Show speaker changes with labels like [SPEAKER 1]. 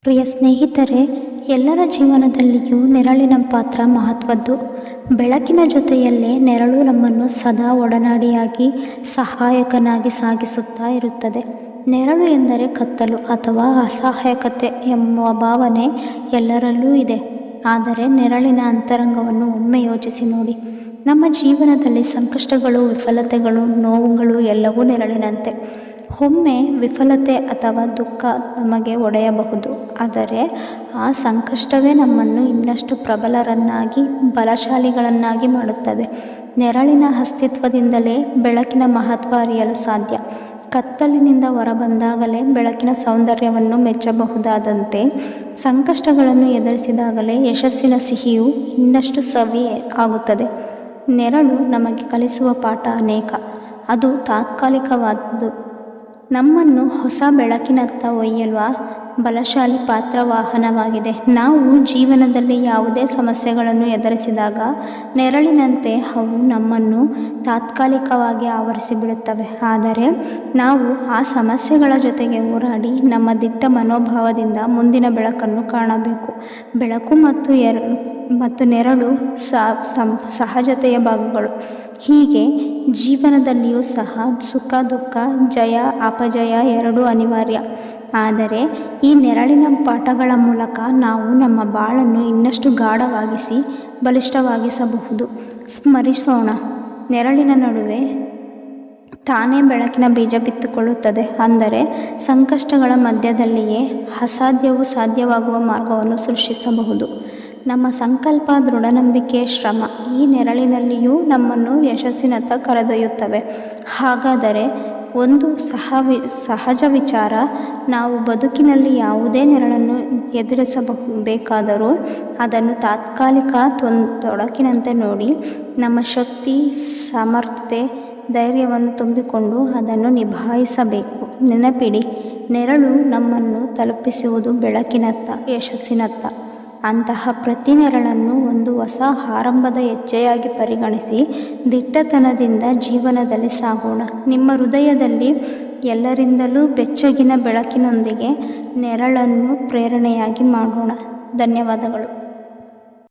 [SPEAKER 1] ಪ್ರಿಯ ಸ್ನೇಹಿತರೆ, ಎಲ್ಲರ ಜೀವನದಲ್ಲಿಯೂ ನೆರಳಿನ ಪಾತ್ರ ಮಹತ್ವದ್ದು. ಬೆಳಕಿನ ಜೊತೆಯಲ್ಲೇ ನೆರಳು ನಮ್ಮನ್ನು ಸದಾ ಒಡನಾಡಿಯಾಗಿ ಸಹಾಯಕನಾಗಿ ಸಾಗಿಸುತ್ತಾ ಇರುತ್ತದೆ. ನೆರಳು ಎಂದರೆ ಕತ್ತಲು ಅಥವಾ ಅಸಹಾಯಕತೆ ಎಂಬ ಭಾವನೆ ಎಲ್ಲರಲ್ಲೂ ಇದೆ. ಆದರೆ ನೆರಳಿನ ಅಂತರಂಗವನ್ನು ಒಮ್ಮೆ ಯೋಚಿಸಿ ನೋಡಿ. ನಮ್ಮ ಜೀವನದಲ್ಲಿ ಸಂಕಷ್ಟಗಳು, ವಿಫಲತೆಗಳು, ನೋವುಗಳು ಎಲ್ಲವೂ ನೆರಳಿನಂತೆ. ಒಮ್ಮೆ ವಿಫಲತೆ ಅಥವಾ ದುಃಖ ನಮಗೆ ಒಡೆಯಬಹುದು, ಆದರೆ ಆ ಸಂಕಷ್ಟವೇ ನಮ್ಮನ್ನು ಇನ್ನಷ್ಟು ಪ್ರಬಲರನ್ನಾಗಿ, ಬಲಶಾಲಿಗಳನ್ನಾಗಿ ಮಾಡುತ್ತದೆ. ನೆರಳಿನ ಅಸ್ತಿತ್ವದಿಂದಲೇ ಬೆಳಕಿನ ಮಹತ್ವ ಅರಿಯಲು ಸಾಧ್ಯ. ಕತ್ತಲಿನಿಂದ ಹೊರಬಂದಾಗಲೇ ಬೆಳಕಿನ ಸೌಂದರ್ಯವನ್ನು ಮೆಚ್ಚಬಹುದಾದಂತೆ, ಸಂಕಷ್ಟಗಳನ್ನು ಎದುರಿಸಿದಾಗಲೇ ಯಶಸ್ಸಿನ ಸಿಹಿಯು ಇನ್ನಷ್ಟು ಸವಿ ಆಗುತ್ತದೆ. ನೆರಳು ನಮಗೆ ಕಲಿಸುವ ಪಾಠ ಅನೇಕ. ಅದು ತಾತ್ಕಾಲಿಕವಾದುದು, ನಮ್ಮನ್ನು ಹೊಸ ಬೆಳಕಿನತ್ತ ಒಯ್ಯುವ ಬಲಶಾಲಿ ಪಾತ್ರವಾಹನವಾಗಿದೆ. ನಾವು ಜೀವನದಲ್ಲಿ ಯಾವುದೇ ಸಮಸ್ಯೆಗಳನ್ನು ಎದುರಿಸಿದಾಗ ನೆರಳಿನಂತೆ ಅವು ನಮ್ಮನ್ನು ತಾತ್ಕಾಲಿಕವಾಗಿ ಆವರಿಸಿಬಿಡುತ್ತವೆ. ಆದರೆ ನಾವು ಆ ಸಮಸ್ಯೆಗಳ ಜೊತೆಗೆ ಹೋರಾಡಿ ನಮ್ಮ ದಿಟ್ಟ ಮನೋಭಾವದಿಂದ ಮುಂದಿನ ಬೆಳಕನ್ನು ಕಾಣಬೇಕು. ಬೆಳಕು ಮತ್ತು ನೆರಳು ಸಹಜತೆಯ ಭಾಗಗಳು. ಹೀಗೆ ಜೀವನದಲ್ಲಿಯೂ ಸಹ ಸುಖ ದುಃಖ, ಜಯ ಅಪಜಯ ಎರಡೂ ಅನಿವಾರ್ಯ. ಆದರೆ ಈ ನೆರಳಿನ ಪಾಠಗಳ ಮೂಲಕ ನಾವು ನಮ್ಮ ಬಾಳನ್ನು ಇನ್ನಷ್ಟು ಗಾಢವಾಗಿಸಿ ಬಲಿಷ್ಠವಾಗಿಸಬಹುದು. ಸ್ಮರಿಸೋಣ, ನೆರಳಿನ ನಡುವೆ ತಾನೇ ಬೆಳಕಿನ ಬೀಜ ಬಿತ್ತುಕೊಳ್ಳುತ್ತದೆ. ಅಂದರೆ ಸಂಕಷ್ಟಗಳ ಮಧ್ಯದಲ್ಲಿಯೇ ಅಸಾಧ್ಯವು ಸಾಧ್ಯವಾಗುವ ಮಾರ್ಗವನ್ನು ಸೃಷ್ಟಿಸಬಹುದು. ನಮ್ಮ ಸಂಕಲ್ಪ, ದೃಢನಂಬಿಕೆ, ಶ್ರಮ ಈ ನೆರಳಿನಲ್ಲಿಯೂ ನಮ್ಮನ್ನು ಯಶಸ್ಸಿನತ್ತ ಕರೆದೊಯ್ಯುತ್ತವೆ. ಹಾಗಾದರೆ ಒಂದು ಸಹಜ ವಿಚಾರ, ನಾವು ಬದುಕಿನಲ್ಲಿ ಯಾವುದೇ ನೆರಳನ್ನು ಎದುರಿಸಬೇಕಾದರೂ ಅದನ್ನು ತಾತ್ಕಾಲಿಕ ತೊಡಕಿನಂತೆ ನೋಡಿ, ನಮ್ಮ ಶಕ್ತಿ, ಸಮರ್ಥತೆ, ಧೈರ್ಯವನ್ನು ತುಂಬಿಕೊಂಡು ಅದನ್ನು ನಿಭಾಯಿಸಬೇಕು. ನೆನಪಿಡಿ, ನೆರಳು ನಮ್ಮನ್ನು ತಲುಪಿಸುವುದು ಬೆಳಕಿನತ್ತ, ಯಶಸ್ಸಿನತ್ತ. ಅಂತಹ ಪ್ರತಿ ನೆರಳನ್ನು ಒಂದು ಹೊಸ ಆರಂಭದ ಹೆಜ್ಜೆಯಾಗಿ ಪರಿಗಣಿಸಿ ದಿಟ್ಟತನದಿಂದ ಜೀವನದಲ್ಲಿ ಸಾಗೋಣ. ನಿಮ್ಮ ಹೃದಯದಲ್ಲಿ ಎಲ್ಲರಿಂದಲೂ ಬೆಚ್ಚಗಿನ ಬೆಳಕಿನೊಂದಿಗೆ ನೆರಳನ್ನು ಪ್ರೇರಣೆಯಾಗಿ ಮಾಡೋಣ. ಧನ್ಯವಾದಗಳು.